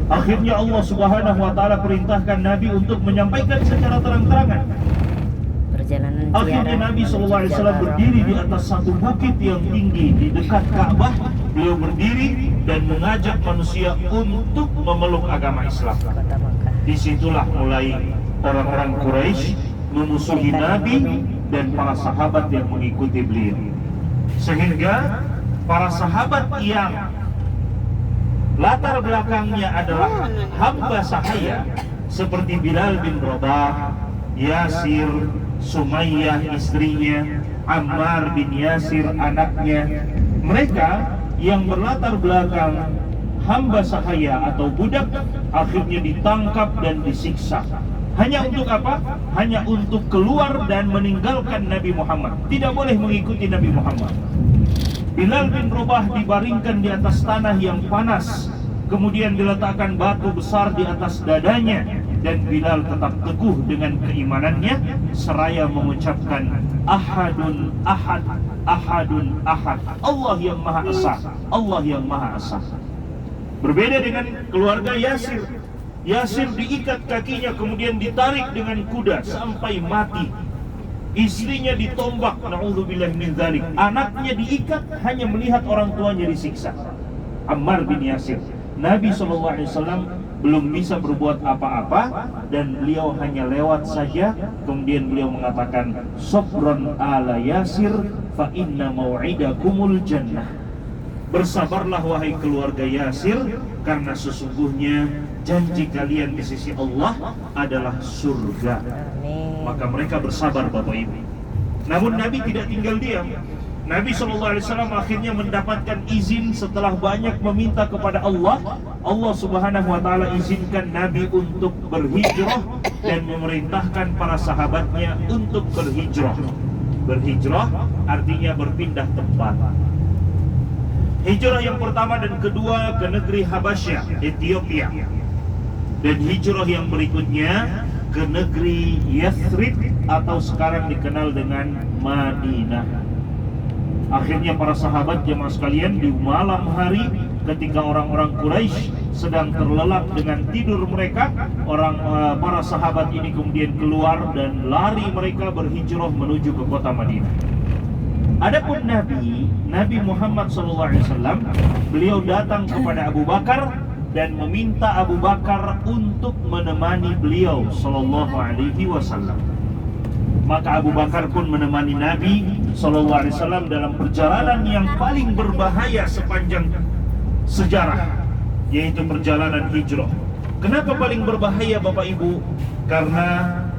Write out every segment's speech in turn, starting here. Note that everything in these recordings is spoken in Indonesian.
Akhirnya Allah Subhanahu wa taala perintahkan Nabi untuk menyampaikan secara terang-terangan. Perjalanan Akhirnya ziarah Nabi menuju SAW Jakarta. berdiri di atas satu bukit yang tinggi di dekat Ka'bah. Beliau berdiri dan mengajak manusia untuk memeluk agama Islam. Kota Makkah. Disitulah mulai orang-orang Quraisy memusuhi Nabi dan para sahabat yang mengikuti beliau. Sehingga para sahabat yang latar belakangnya adalah hamba sahaya seperti Bilal bin Rabah, Yasir, Sumayyah istrinya, Ammar bin Yasir anaknya, mereka yang berlatar belakang hamba sahaya atau budak akhirnya ditangkap dan disiksa. Hanya untuk apa? Hanya untuk keluar dan meninggalkan Nabi Muhammad. Tidak boleh mengikuti Nabi Muhammad. Bilal bin Rabah dibaringkan di atas tanah yang panas, kemudian diletakkan batu besar di atas dadanya, dan Bilal tetap teguh dengan keimanannya seraya mengucapkan Ahadun Ahad, Ahadun Ahad, Allah yang Maha Esa, Allah yang Maha Esa. Berbeda dengan keluarga Yasir. Yasir diikat kakinya kemudian ditarik dengan kuda sampai mati. Istrinya ditombak, na'udzubillah min dzalik. Anaknya diikat hanya melihat orang tuanya disiksa. Ammar bin Yasir. Nabi SAW belum bisa berbuat apa-apa dan beliau hanya lewat saja. Kemudian beliau mengatakan, Sobron ala Yasir fa inna mau'idakumul jannah. Bersabarlah wahai keluarga Yasir, karena sesungguhnya janji kalian di sisi Allah adalah surga. Amin. Maka mereka bersabar, Bapak Ibu. Namun Nabi tidak tinggal diam. Nabi SAW akhirnya mendapatkan izin setelah banyak meminta kepada Allah. Allah Subhanahu wa taala izinkan Nabi untuk berhijrah dan memerintahkan para sahabatnya untuk berhijrah. Berhijrah artinya berpindah tempat. Hijrah yang pertama dan kedua ke negeri Habasyah, Ethiopia. Dan hijrah yang berikutnya ke negeri Yathrib atau sekarang dikenal dengan Madinah. Akhirnya para sahabat jemaah sekalian, di malam hari ketika orang-orang Quraisy sedang terlelap dengan tidur mereka, para sahabat ini kemudian keluar dan lari mereka berhijrah menuju ke kota Madinah. Adapun Nabi Muhammad SAW, beliau datang kepada Abu Bakar dan meminta Abu Bakar untuk menemani beliau sallallahu alaihi wasallam. Maka Abu Bakar pun menemani Nabi sallallahu alaihi wasallam dalam perjalanan yang paling berbahaya sepanjang sejarah, yaitu perjalanan hijrah. Kenapa paling berbahaya, Bapak Ibu? Karena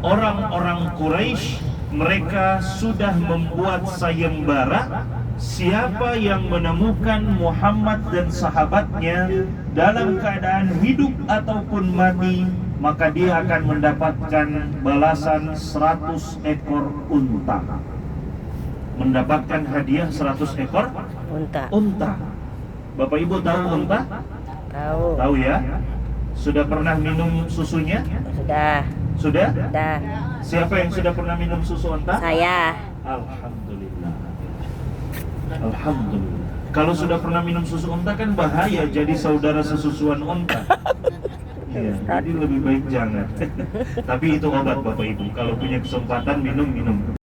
orang-orang Quraisy mereka sudah membuat sayembara, siapa yang menemukan Muhammad dan sahabatnya dalam keadaan hidup ataupun mati, maka dia akan mendapatkan balasan 100 ekor unta. Mendapatkan hadiah 100 ekor unta. Bapak Ibu tahu unta? Tahu. Tahu ya? Sudah pernah minum susunya? Sudah. Sudah? Sudah. Siapa yang sudah pernah minum susu unta? Saya. Alhamdulillah. Alhamdulillah. Kalau sudah pernah minum susu unta kan bahaya jadi saudara sesusuan unta. Iya, jadi lebih baik jangan. Tapi itu obat Bapak Ibu. Kalau punya kesempatan minum.